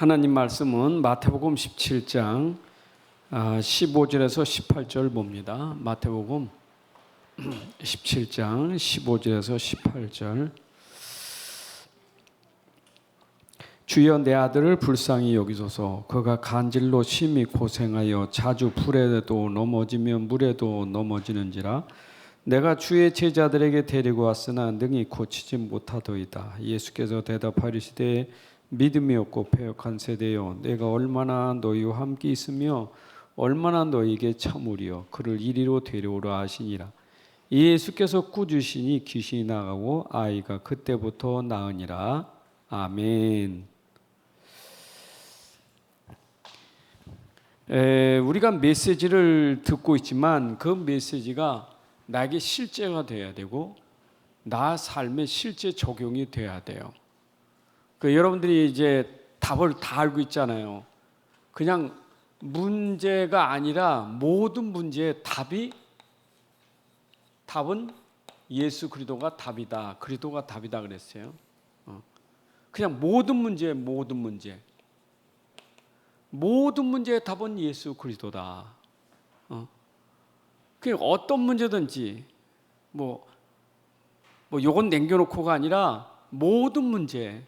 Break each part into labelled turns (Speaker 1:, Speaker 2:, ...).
Speaker 1: 하나님 말씀은 마태복음 17장 15절에서 18절 봅니다. 마태복음 17장 15절에서 18절. 주여 내 아들을 불쌍히 여기소서. 그가 간질로 심히 고생하여 자주 불에도 넘어지며 물에도 넘어지는지라. 내가 주의 제자들에게 데리고 왔으나 능히 고치지 못하더이다. 예수께서 대답하시되 믿음이 없고 패역한 세대여, 내가 얼마나 너희와 함께 있으며 얼마나 너희에게 참으리요. 그를 이리로 데려오라 하시니라. 예수께서 꾸짖으시니 귀신이 나가고 아이가 그때부터 나으니라. 아멘. 우리가 메시지를 듣고 있지만 그 메시지가 나에게 실제가 돼야 되고 나 삶에 실제 적용이 돼야 돼요. 여러분들이 이제 답을 다 알고 있잖아요. 그냥 문제가 아니라 모든 문제의 답은 예수 그리스도가 답이다. 그리스도가 답이다 그랬어요. 그냥 모든 문제의 답은 예수 그리스도다. 그냥 어떤 문제든지 요건 남겨놓고가 아니라 모든 문제,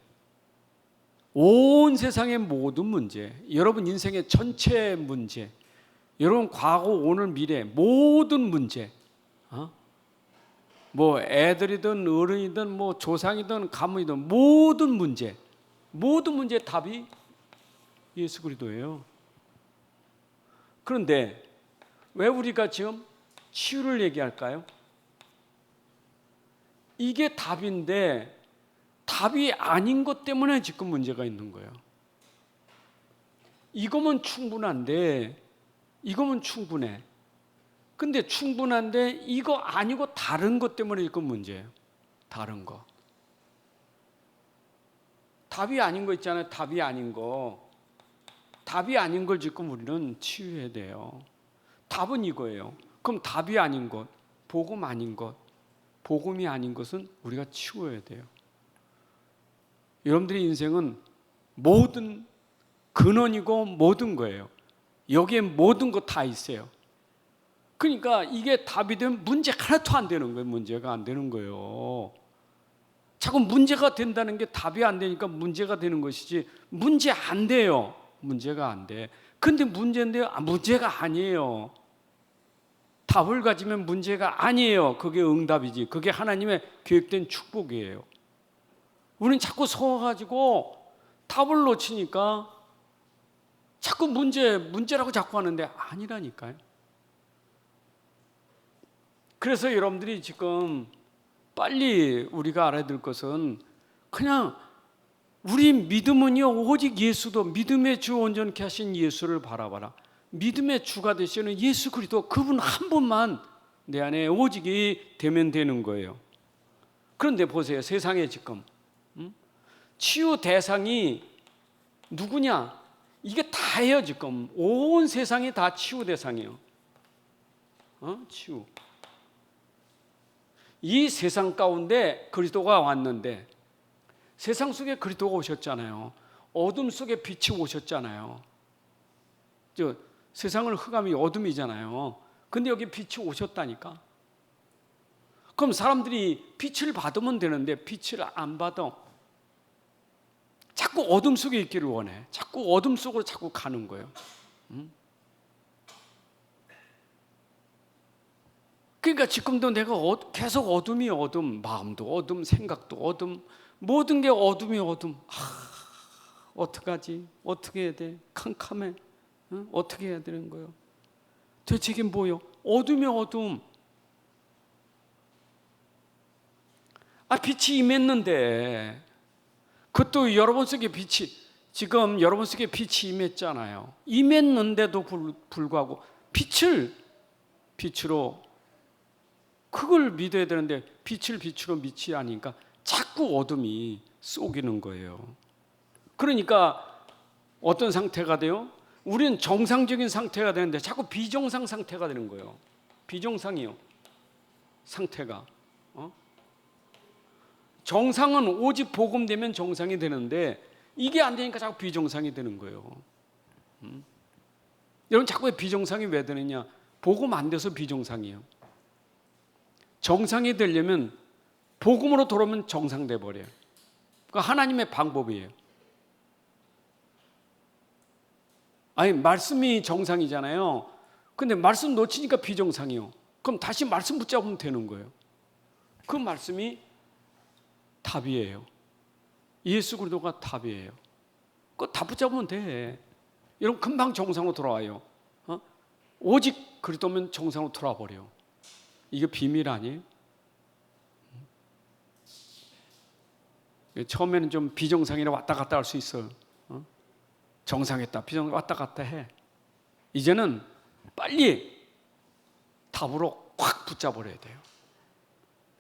Speaker 1: 온 세상의 모든 문제, 여러분 인생의 전체 문제, 여러분 과거, 오늘, 미래 모든 문제, 애들이든 어른이든 조상이든 가문이든 모든 문제의 답이 예수 그리스도예요. 그런데 왜 우리가 지금 치유를 얘기할까요? 이게 답인데 답이 아닌 것 때문에 지금 문제가 있는 거예요. 이거면 충분해. 근데 충분한데 이거 아니고 다른 것 때문에 지금 문제예요. 다른 거. 답이 아닌 거 있잖아요. 답이 아닌 걸 지금 우리는 치유해야 돼요. 답은 이거예요. 그럼 답이 아닌 것, 복음이 아닌 것은 우리가 치워야 돼요. 여러분들의 인생은 모든 근원이고 모든 거예요. 여기에 모든 거 다 있어요. 그러니까 이게 답이 되면 문제 하나도 안 되는 거예요. 문제가 안 되는 거예요. 자꾸 문제가 된다는 게 답이 안 되니까 문제가 되는 것이지 문제 안 돼요. 문제가 안 돼. 근데 문제인데요. 문제가 아니에요. 답을 가지면 문제가 아니에요. 그게 응답이지. 그게 하나님의 계획된 축복이에요. 우리는 자꾸 서가지고 답을 놓치니까 자꾸 문제라고 자꾸 하는데 아니라니까요. 그래서 여러분들이 지금 빨리 우리가 알아야 될 것은 그냥 우리 믿음은요 오직 예수도, 믿음의 주 온전케 하신 예수를 바라봐라. 믿음의 주가 되시는 예수 그리스도, 그분 한 분만 내 안에 오직이 되면 되는 거예요. 그런데 보세요. 세상에 지금 치유 대상이 누구냐? 이게 다예요. 지금 온 세상이 다 치유 대상이에요. 치유. 이 세상 가운데 그리스도가 왔는데, 세상 속에 그리스도가 오셨잖아요. 어둠 속에 빛이 오셨잖아요. 세상을 흑암이 어둠이잖아요. 근데 여기 빛이 오셨다니까. 그럼 사람들이 빛을 받으면 되는데 빛을 안 받아. 자꾸 어둠 속에 있기를 원해. 자꾸 어둠 속으로 자꾸 가는 거예요. 그러니까 지금도 내가 계속 어둠이 어둠, 마음도 어둠, 생각도 어둠, 모든 게 어둠이 어둠. 어떡하지? 어떻게 해야 돼? 캄캄해. 어떻게 해야 되는 거예요? 도대체 이게 뭐예요? 어둠이 어둠. 빛이 임했는데, 그것도 여러분 속에 지금 여러분 속에 빛이 임했잖아요. 임했는데도 불구하고 빛으로 그걸 믿어야 되는데 빛으로 믿지 않으니까 자꾸 어둠이 쏘기는 거예요. 그러니까 어떤 상태가 돼요? 우리는 정상적인 상태가 되는데 자꾸 비정상 상태가 되는 거예요. 비정상이요. 상태가. 정상은 오직 복음되면 정상이 되는데 이게 안 되니까 자꾸 비정상이 되는 거예요. 여러분 자꾸 비정상이 왜 되느냐? 복음 안 돼서 비정상이에요. 정상이 되려면 복음으로 돌아오면 정상돼 버려요. 그 하나님의 방법이에요. 아니 말씀이 정상이잖아요. 근데 말씀 놓치니까 비정상이요. 그럼 다시 말씀 붙잡으면 되는 거예요. 그 말씀이 답이에요. 예수 그리스도가 답이에요. 그거 다 붙잡으면 돼. 여러분 금방 정상으로 돌아와요. 오직 그리스도면 정상으로 돌아와 버려요. 이게 비밀 아니에요? 처음에는 좀 비정상이라 왔다 갔다 할 수 있어요. 정상했다 비정 왔다 갔다 해. 이제는 빨리 답으로 확 붙잡아야 돼요.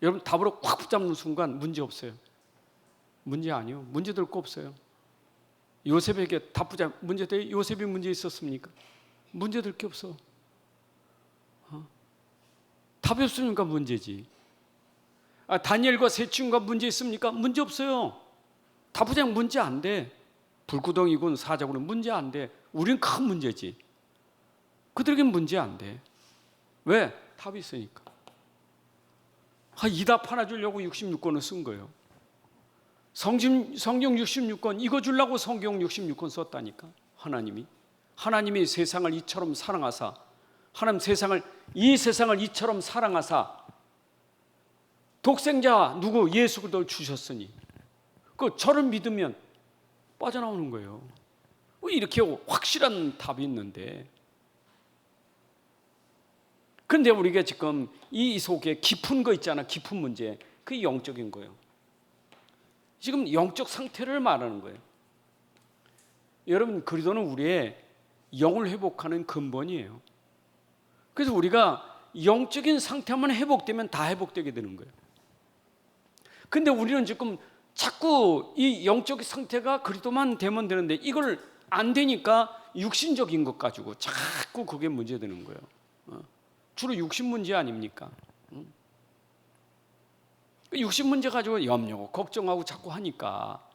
Speaker 1: 여러분 답으로 확 붙잡는 순간 문제 없어요. 문제 아니요. 문제 될 거 없어요. 요셉에게 답 붙잡 문제 돼. 요셉이 문제 있었습니까? 문제 될 게 없어. 답이 없으니까 문제지. 다니엘과 세 친구가 문제 있습니까? 문제 없어요. 답 붙잡 문제 안 돼. 불구덩이군 사자군 문제 안 돼. 우린 큰 문제지. 그들에겐 문제 안 돼. 왜? 답이 있으니까. 이 답 하나 주려고 66권을 쓴 거예요. 성경 66권 이거 주려고 성경 66권 썼다니까. 하나님이 세상을 이처럼 사랑하사, 이 세상을 이처럼 사랑하사 독생자 누구 예수 그리스도를 주셨으니 저를 믿으면 빠져나오는 거예요. 이렇게 확실한 답이 있는데, 그런데 우리가 지금 이 속에 깊은 거 있잖아. 깊은 문제. 그게 영적인 거예요. 지금 영적 상태를 말하는 거예요. 여러분 그리스도는 우리의 영을 회복하는 근본이에요. 그래서 우리가 영적인 상태만 회복되면 다 회복되게 되는 거예요. 근데 우리는 지금 자꾸 이 영적 상태가 그리스도만 되면 되는데 이걸 안 되니까 육신적인 것 가지고 자꾸 그게 문제되는 거예요. 주로 육신 문제 아닙니까? 육신 문제 가지고 염려하고 걱정하고 자꾸 하니까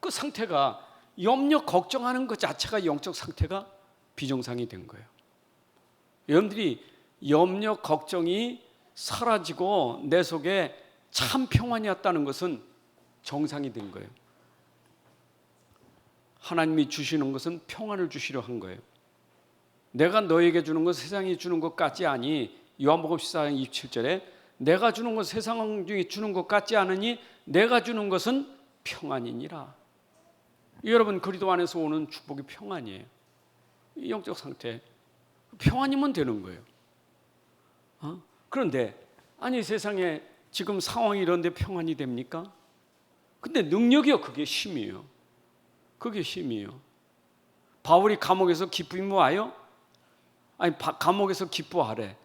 Speaker 1: 그 상태가 염려 걱정하는 것 자체가 영적 상태가 비정상이 된 거예요. 여러분들이 염려 걱정이 사라지고 내 속에 참 평안이었다는 것은 정상이 된 거예요. 하나님이 주시는 것은 평안을 주시려 한 거예요. 내가 너에게 주는 것 세상이 주는 것 같지 아니. 요한복음 14장 27절에 내가 주는 것 세상이 주는 것 같지 않으니 내가 주는 것은 평안이니라. 여러분 그리스도 안에서 오는 축복이 평안이에요. 이 영적 상태 평안이면 되는 거예요. 그런데 아니 세상에 지금 상황이 이런데 평안이 됩니까? 근데 능력이요. 그게 힘이에요. 그게 힘이에요. 바울이 감옥에서 기쁨이 와요? 아니 감옥에서 기뻐하래.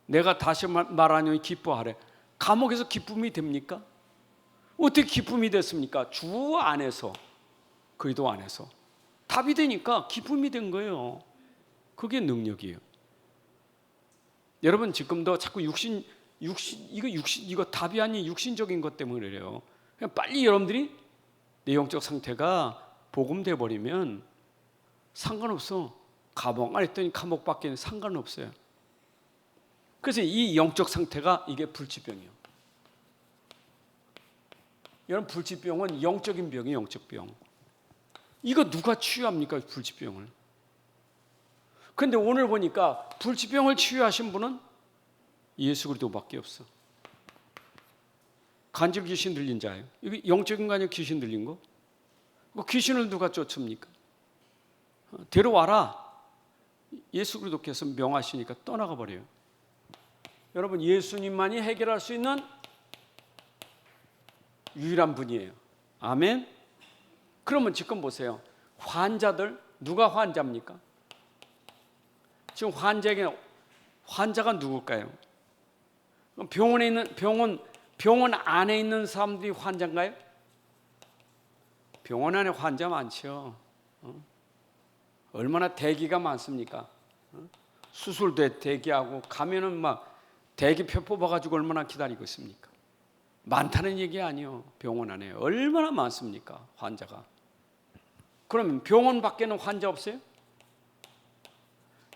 Speaker 1: 내가 다시 말하니 기뻐하래. 감옥에서 기쁨이 됩니까? 어떻게 기쁨이 됐습니까? 주 안에서, 그리스도 안에서 답이 되니까 기쁨이 된 거예요. 그게 능력이에요. 여러분 지금도 자꾸 이거 답이 아닌 육신적인 것 때문에 그래요. 그냥 빨리 여러분들이 내 영적 상태가 복음돼 버리면 상관없어. 감옥 안에 있더니 감옥 밖에는 상관없어요. 그래서 이 영적 상태가 이게 불치병이에요. 여러분 불치병은 영적인 병이에요. 영적 병. 이거 누가 치유합니까? 불치병을. 그런데 오늘 보니까 불치병을 치유하신 분은 예수 그리스도밖에 없어. 간질 귀신 들린 자예요. 이게 영적인 거 아니에요? 귀신 들린 거? 그 귀신을 누가 쫓습니까? 데려와라. 예수 그리스도께서 명하시니까 떠나가 버려요. 여러분 예수님만이 해결할 수 있는 유일한 분이에요. 아멘. 그러면 지금 보세요. 환자들 누가 환자입니까? 지금 환자가 누굴까요? 병원에 있는 병원 안에 있는 사람들이 환자인가요? 병원 안에 환자 많죠. 얼마나 대기가 많습니까? 수술도 대기하고 가면은 막 대기표 뽑아가지고 얼마나 기다리고 있습니까? 많다는 얘기 아니에요. 병원 안에 얼마나 많습니까? 환자가. 그러면 병원 밖에는 환자 없어요?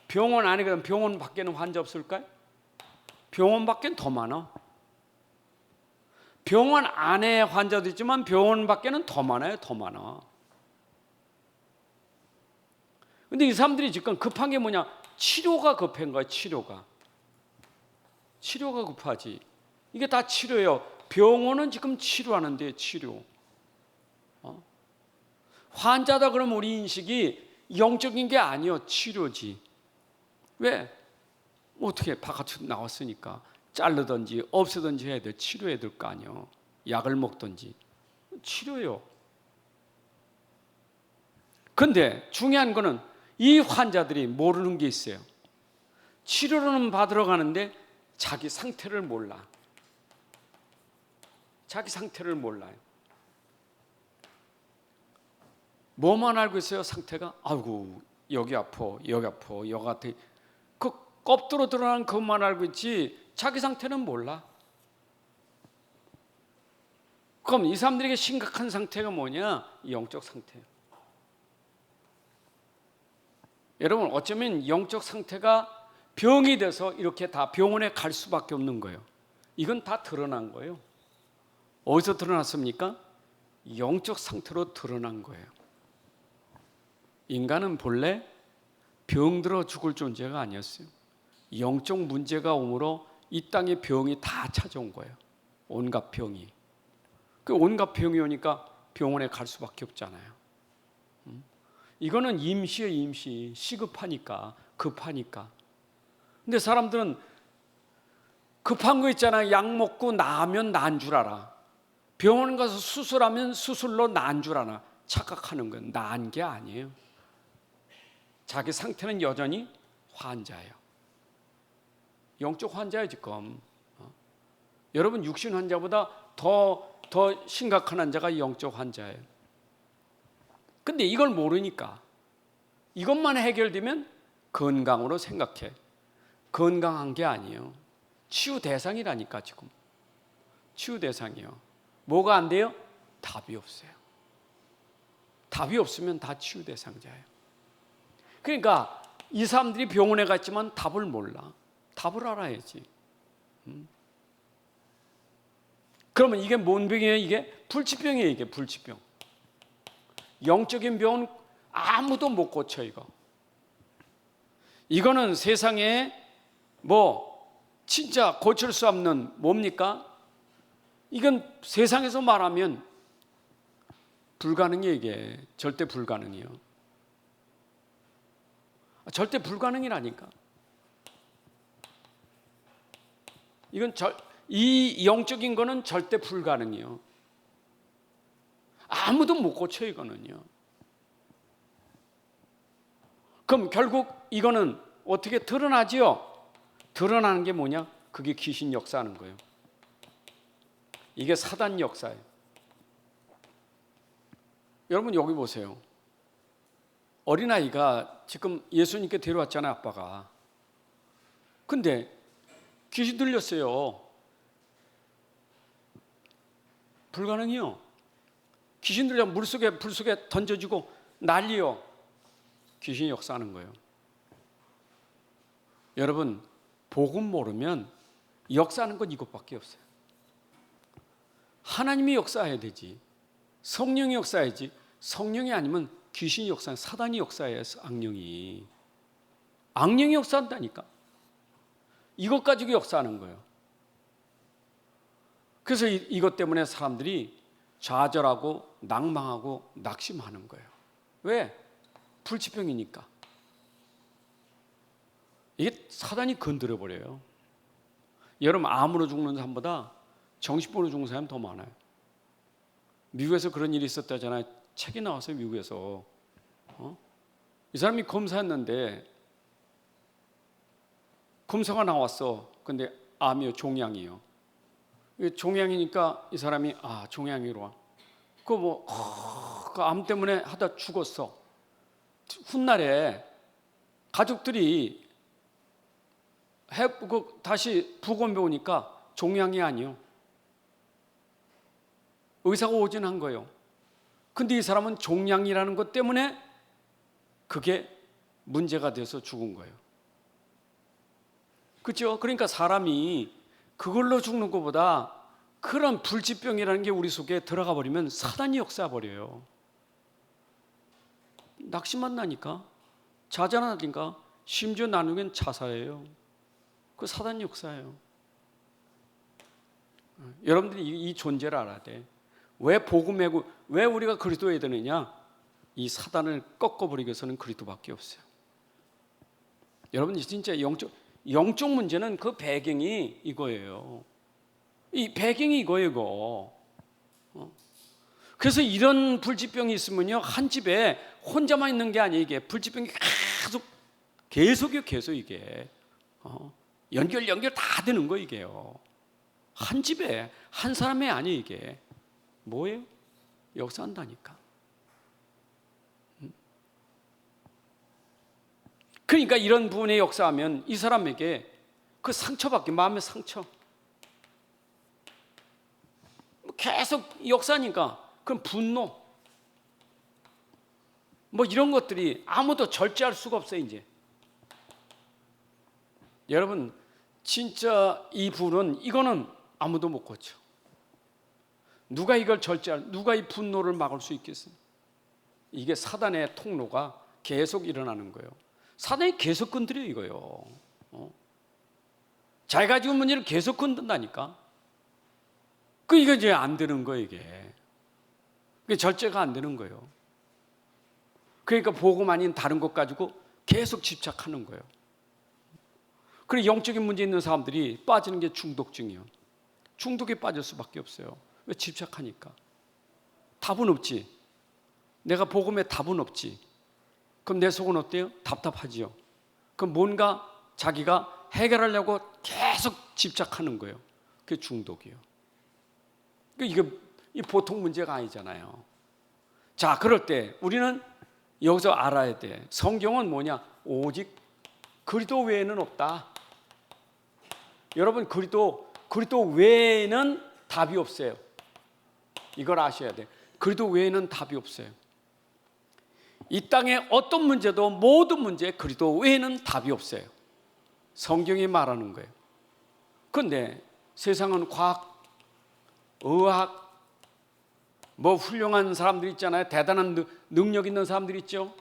Speaker 1: 병원 안에 병원 밖에는 환자 없을까요? 병원 밖엔 더 많아. 병원 안에 환자도 있지만 병원 밖에는 더 많아요. 더 많아. 근데 이 사람들이 지금 급한 게 뭐냐? 치료가 급한 거야. 치료가 급하지. 이게 다 치료예요. 병원은 지금 치료하는데 치료. 환자다 그러면 우리 인식이 영적인 게 아니요, 치료지. 왜? 어떻게 바깥으로 나왔으니까 자르든지 없애든지 해야 돼. 치료해야 될 거 아니요. 약을 먹든지 치료요. 근데 중요한 거는 이 환자들이 모르는 게 있어요. 치료는 받으러 가는데 자기 상태를 몰라. 자기 상태를 몰라요. 뭐만 알고 있어요? 상태가 아이고 여기 아파, 여기 아파, 여기 같아. 그 껍데로 드러난 그것만 알고 있지 자기 상태는 몰라. 그럼 이 사람들에게 심각한 상태가 뭐냐? 영적 상태예요. 여러분 어쩌면 영적 상태가 병이 돼서 이렇게 다 병원에 갈 수밖에 없는 거예요. 이건 다 드러난 거예요. 어디서 드러났습니까? 영적 상태로 드러난 거예요. 인간은 본래 병들어 죽을 존재가 아니었어요. 영적 문제가 오므로 이 땅에 병이 다 찾아온 거예요. 온갖 병이. 그 온갖 병이 오니까 병원에 갈 수밖에 없잖아요. 이거는 임시예요, 임시. 시급하니까, 급하니까. 근데 사람들은 급한 거 있잖아요. 약 먹고 나으면 나은 줄 알아. 병원 가서 수술하면 수술로 나은 줄 알아. 착각하는 건 나은 게 아니에요. 자기 상태는 여전히 환자예요. 영적 환자예요 지금. 여러분 육신 환자보다 더 심각한 환자가 영적 환자예요. 근데 이걸 모르니까 이것만 해결되면 건강으로 생각해. 건강한 게 아니에요. 치유 대상이라니까 지금. 치유 대상이요. 뭐가 안 돼요? 답이 없어요. 답이 없으면 다 치유 대상자예요. 그러니까 이 사람들이 병원에 갔지만 답을 몰라. 답을 알아야지. 그러면 이게 뭔 병이에요? 이게 불치병이에요. 이게 불치병. 영적인 병은 아무도 못 고쳐 이거. 이거는 세상에 진짜 고칠 수 없는 뭡니까? 이건 세상에서 말하면 불가능이에요. 이게 절대 불가능이에요. 절대 불가능이라니까. 이건 이 영적인 거는 절대 불가능이에요. 아무도 못 고쳐 이거는요. 그럼 결국 이거는 어떻게 드러나지요? 드러나는 게 뭐냐? 그게 귀신 역사하는 거예요. 이게 사단 역사예요. 여러분 여기 보세요. 어린아이가 지금 예수님께 데려왔잖아요, 아빠가. 근데 귀신 들렸어요. 불가능해요. 귀신 들려 불 속에 던져지고 난리요. 귀신이 역사하는 거예요. 여러분 복음 모르면 역사하는 건 이것밖에 없어요. 하나님이 역사해야 되지. 성령이 역사해야지. 성령이 아니면 귀신이 역사해. 사단이 역사해요. 악령이 역사한다니까. 이것 가지고 역사하는 거예요. 그래서 이것 때문에 사람들이 좌절하고 낭망하고 낙심하는 거예요. 왜? 불치병이니까. 이게 사단이 건드려 버려요. 여러분 암으로 죽는 사람보다 정신병으로 죽는 사람이 더 많아요. 미국에서 그런 일이 있었다잖아요. 책이 나왔어요. 미국에서. 이 사람이 검사했는데 검사가 나왔어. 근데 암이요. 종양이요. 종양이니까 이 사람이 종양이로 와. 그 암 때문에 하다 죽었어. 훗날에 가족들이 다시 부검해 오니까 종양이 아니요. 의사가 오진한 거예요. 근데 이 사람은 종양이라는 것 때문에 그게 문제가 돼서 죽은 거예요. 그렇죠? 그러니까 사람이 그걸로 죽는 것보다 그런 불치병이라는 게 우리 속에 들어가 버리면 사단이 역사해 버려요. 낙심만 나니까, 자살하니까, 심지어 나누면 자살이에요. 그 사단이 역사예요. 여러분들이 이 존재를 알아야 돼. 왜 복음에, 왜 우리가 그리스도에 되느냐? 이 사단을 꺾어버리기 위해서는 그리스도밖에 없어요. 여러분 진짜 영적 문제는 그 배경이 이거예요. 이 배경이 이거예요, 이거. 그래서 이런 불치병이 있으면요, 한 집에 혼자만 있는 게 아니에요. 이게 불치병이 계속 이게 연결 다 되는 거 이게요. 한 집에 한 사람이 아니에요. 이게 뭐예요? 역사한다니까. 그러니까 이런 부분에 역사하면 이 사람에게 그 상처밖에, 마음의 상처, 계속 역사니까 그럼 분노, 뭐 이런 것들이 아무도 절제할 수가 없어요. 이제 여러분 진짜 이 불은 이거는 아무도 못 고쳐. 누가 이걸 누가 이 분노를 막을 수 있겠어요? 이게 사단의 통로가 계속 일어나는 거예요. 사단이 계속 건드려요, 이거요. 자기가 지금 문제를 계속 건든다니까. 이게 이제 안 되는 거예요, 이게. 그게 절제가 안 되는 거예요. 그러니까 복음 아닌 다른 것 가지고 계속 집착하는 거예요. 그리고 영적인 문제 있는 사람들이 빠지는 게 중독증이에요. 중독에 빠질 수밖에 없어요. 왜? 집착하니까. 답은 없지. 내가 복음에 답은 없지. 그럼 내 속은 어때요? 답답하지요. 그럼 뭔가 자기가 해결하려고 계속 집착하는 거예요. 그게 중독이에요. 이게 보통 문제가 아니잖아요. 자, 그럴 때 우리는 여기서 알아야 돼. 성경은 뭐냐? 오직 그리스도 외에는 없다. 여러분 그리스도 외에는 답이 없어요. 이걸 아셔야 돼. 그리스도 외에는 답이 없어요. 이 땅의 어떤 문제도, 모든 문제에 그리스도 외에는 답이 없어요. 성경이 말하는 거예요. 그런데 세상은 과학, 의학, 뭐 훌륭한 사람들 있잖아요. 대단한 능력 있는 사람들 있죠.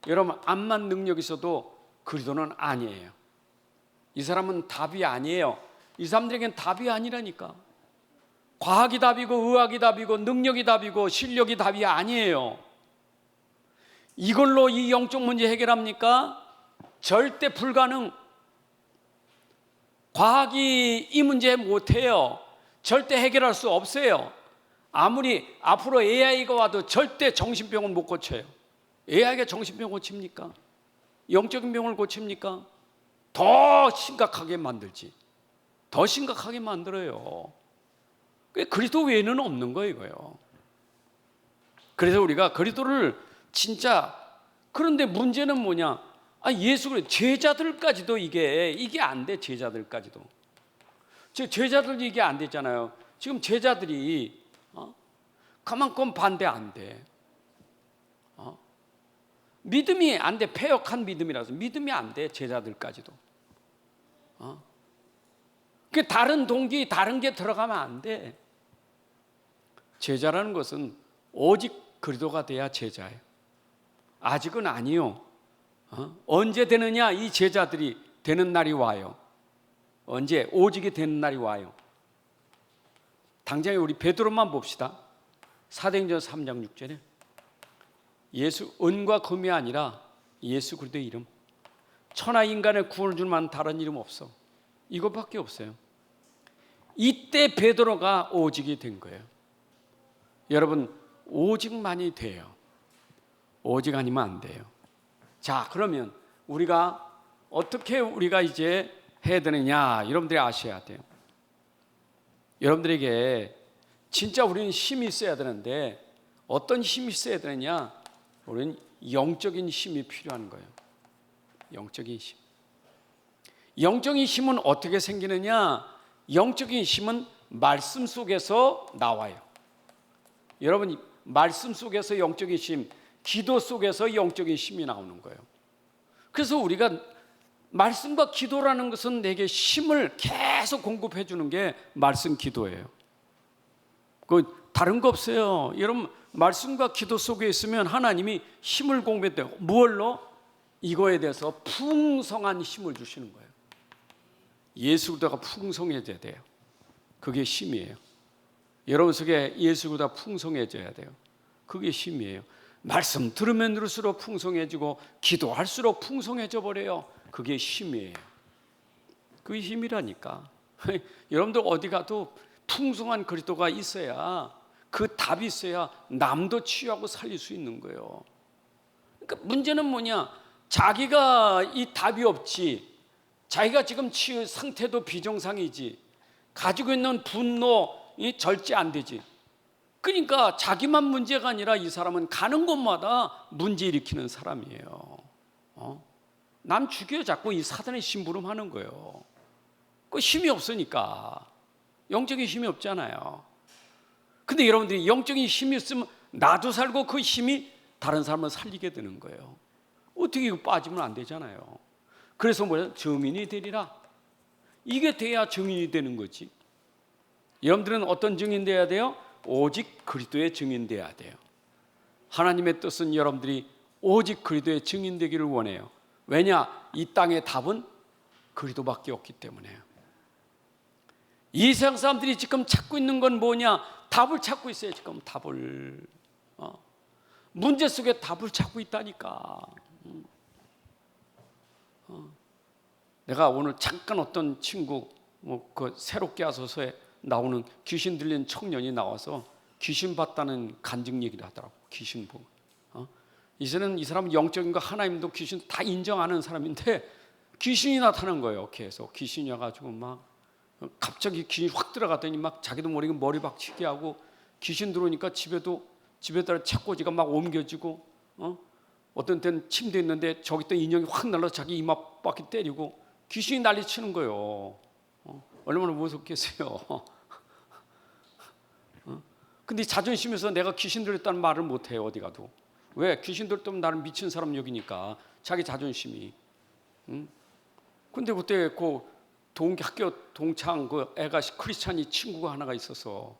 Speaker 1: 여러분 암만 능력 있어도 그리스도는 아니에요. 이 사람은 답이 아니에요. 이 사람들에겐 답이 아니라니까. 과학이 답이고 의학이 답이고 능력이 답이고 실력이 답이 아니에요. 이걸로 이 영적 문제 해결합니까? 절대 불가능. 과학이 이 문제 못해요. 절대 해결할 수 없어요. 아무리 앞으로 AI가 와도 절대 정신병은 못 고쳐요. AI가 정신병 고칩니까? 영적인 병을 고칩니까? 더 심각하게 만들지. 더 심각하게 만들어요. 그리스도 외에는 없는 거예요, 이거요. 그래서 우리가 그리스도를 진짜, 그런데 문제는 뭐냐? 예수 그리스도 제자들까지도 이게 안 돼. 제자들까지도. 제자들도 이게 안 되잖아요. 지금 제자들이 그만큼 반대 안 돼. 믿음이 안 돼. 패역한 믿음이라서 믿음이 안 돼. 제자들까지도. 그 다른 동기, 다른 게 들어가면 안 돼. 제자라는 것은 오직 그리스도가 돼야 제자예요. 아직은 아니요. 언제 되느냐? 이 제자들이 되는 날이 와요. 언제? 오직이 되는 날이 와요. 당장에 우리 베드로만 봅시다. 사도행전 3장 6절에 예수, 은과 금이 아니라 예수 그리스도의 이름, 천하 인간의 구원을 줄 만한 다른 이름 없어. 이것밖에 없어요. 이때 베드로가 오직이 된 거예요. 여러분 오직만이 돼요. 오직 아니면 안 돼요. 자, 그러면 우리가 어떻게 우리가 이제 해야 되느냐? 여러분들이 아셔야 돼요. 여러분들에게 진짜 우리는 힘이 있어야 되는데 어떤 힘이 있어야 되느냐? 우리는 영적인 힘이 필요한 거예요. 영적인 힘. 영적인 힘은 어떻게 생기느냐? 영적인 힘은 말씀 속에서 나와요. 여러분 말씀 속에서 영적인 힘, 기도 속에서 영적인 힘이 나오는 거예요. 그래서 우리가 말씀과 기도라는 것은 내게 힘을 계속 공급해 주는 게 말씀 기도예요. 그 다른 거 없어요. 여러분 말씀과 기도 속에 있으면 하나님이 힘을 공급해요. 무얼로? 이거에 대해서 풍성한 힘을 주시는 거예요. 예수 그리스도가 풍성해져야 돼요. 그게 힘이에요. 여러분 속에 예수 그리스도가 풍성해져야 돼요. 그게 힘이에요. 말씀 들으면 들을수록 풍성해지고 기도할수록 풍성해져 버려요. 그게 힘이에요. 그게 힘이라니까. 여러분들 어디 가도 풍성한 그리스도가 있어야, 그 답이 있어야 남도 치유하고 살릴 수 있는 거예요. 그러니까 문제는 뭐냐? 자기가 이 답이 없지, 자기가 지금 치유 상태도 비정상이지, 가지고 있는 분노이 절제 안 되지. 그러니까 자기만 문제가 아니라 이 사람은 가는 곳마다 문제 일으키는 사람이에요. 남 죽여 자꾸 이 사단의 심부름하는 거예요. 그 힘이 없으니까. 영적인 힘이 없잖아요. 근데 여러분들이 영적인 힘이 있으면 나도 살고 그 힘이 다른 사람을 살리게 되는 거예요. 어떻게 이거 빠지면 안 되잖아요. 그래서 뭐야? 증인이 되리라. 이게 돼야 증인이 되는 거지. 여러분들은 어떤 증인 돼야 돼요? 오직 그리스도의 증인 돼야 돼요. 하나님의 뜻은 여러분들이 오직 그리스도의 증인 되기를 원해요. 왜냐? 이 땅의 답은 그리스도밖에 없기 때문에요. 이 세상 사람들이 지금 찾고 있는 건 뭐냐? 답을 찾고 있어요. 지금 답을. 문제 속에 답을 찾고 있다니까. 내가 오늘 잠깐 어떤 친구, 그 새롭게 와서서에 나오는 귀신 들린 청년이 나와서 귀신 봤다는 간증 얘기를 하더라고. 귀신 보고. 이제는 이 사람은 영적인 거 하나님도 귀신 다 인정하는 사람인데 귀신이 나타난 거예요. 계속 귀신이 와가지고 막 갑자기 귀신이 확 들어갔더니 막 자기도 모르게 머리 박치게 하고, 귀신 들어오니까 집에다 책꽂이가 막 옮겨지고, 어떤 때는 침대 있는데 저기 또 인형이 확 날라서 자기 이마 바퀴 때리고 귀신이 난리 치는 거예요. 얼마나 무섭겠어요. 근데 자존심에서 내가 귀신 들었다는 말을 못해요. 어디 가도. 왜? 귀신 들었다면 나를 미친 사람 여기니까, 자기 자존심이. 근데 그때 그 학교 동창 그 애가 크리스찬이 친구가 하나가 있어서,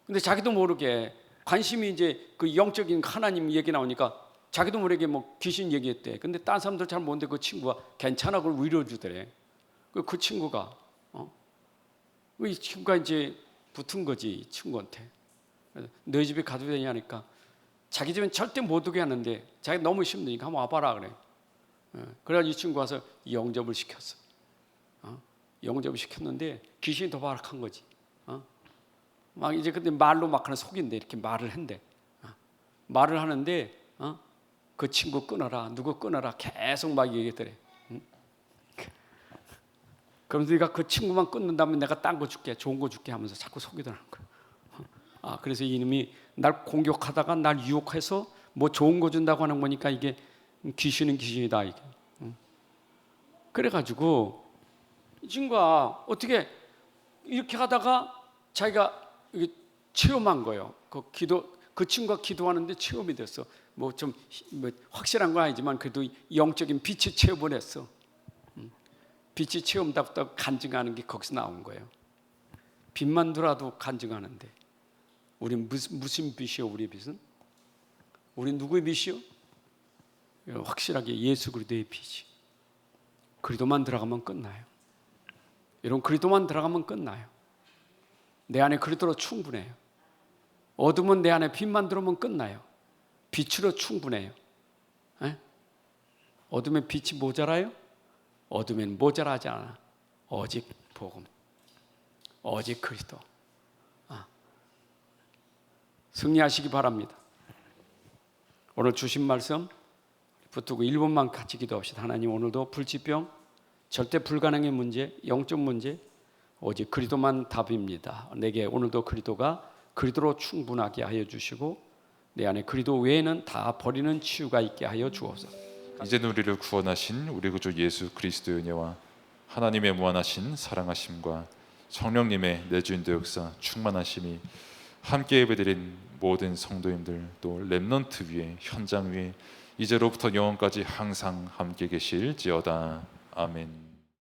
Speaker 1: 근데 자기도 모르게 관심이 이제 그 영적인 하나님 얘기 나오니까 자기도 모르게 뭐 귀신 얘기했대. 근데 딴 사람들 잘 모르는데 그 친구가 괜찮아 그걸 위로해 주더래. 그 친구가 이 친구가 이제 붙은 거지, 이 친구한테. 너희 집에 가도 되냐니까 자기 집엔 절대 못 오게 하는데 자기 너무 힘드니까 한번 와봐라 그래. 그래가지고 이 친구 와서 영접을 시켰어. 영접을 시켰는데 귀신이 더 발악한 거지. 막 이제 근데 말로 막 하는 속인데 이렇게 말을 한대. 말을 하는데 그 친구 끊어라, 누구 끊어라 계속 막 얘기했더래. 그러면서 네가 그 친구만 끊는다면 내가 딴 거 줄게, 좋은 거 줄게 하면서 자꾸 속이더라는 거야. 그래서 이놈이 날 공격하다가 날 유혹해서 뭐 좋은 거 준다고 하는 거니까 이게 귀신은 귀신이다 이게. 그래가지고 이 친구가 어떻게 이렇게 하다가 자기가 체험한 거예요. 그 친구가 기도하는데 체험이 됐어. 뭐 좀 확실한 건 아니지만 그래도 영적인 빛이 체험을 했어. 빛이 체험답다 간증하는 게 거기서 나온 거예요. 빛만 들어도 간증하는데 우린 무슨 빛이요? 우리 빛은? 우리 누구의 빛이요? 확실하게 예수 그리스도의 빛이. 그리스도만 들어가면 끝나요. 여러분 그리스도만 들어가면 끝나요. 내 안에 그리스도로 충분해요. 어둠은 내 안에 빛만 들어오면 끝나요. 빛으로 충분해요. 어둠에 빛이 모자라요? 어둠엔 모자라지 않아. 오직 복음, 오직 그리스도. 승리하시기 바랍니다. 오늘 주신 말씀 붙들고 1분만 같이 기도합시다. 하나님, 오늘도 불치병, 절대 불가능의 문제, 영적 문제, 오직 그리스도만 답입니다. 내게 오늘도 그리스도가 그리스도로 충분하게 하여 주시고 내 안에 그리스도 외에는 다 버리는 치유가 있게 하여 주옵소서.
Speaker 2: 이제는 우리를 구원하신 우리 구주 예수 그리스도의 은혜와 하나님의 무한하신 사랑하심과 성령님의 내주인도 역사 충만하심이 함께 예배드린 모든 성도님들 또 렘넌트 위에 현장 위에 이제로부터 영원까지 항상 함께 계실지어다. 아멘.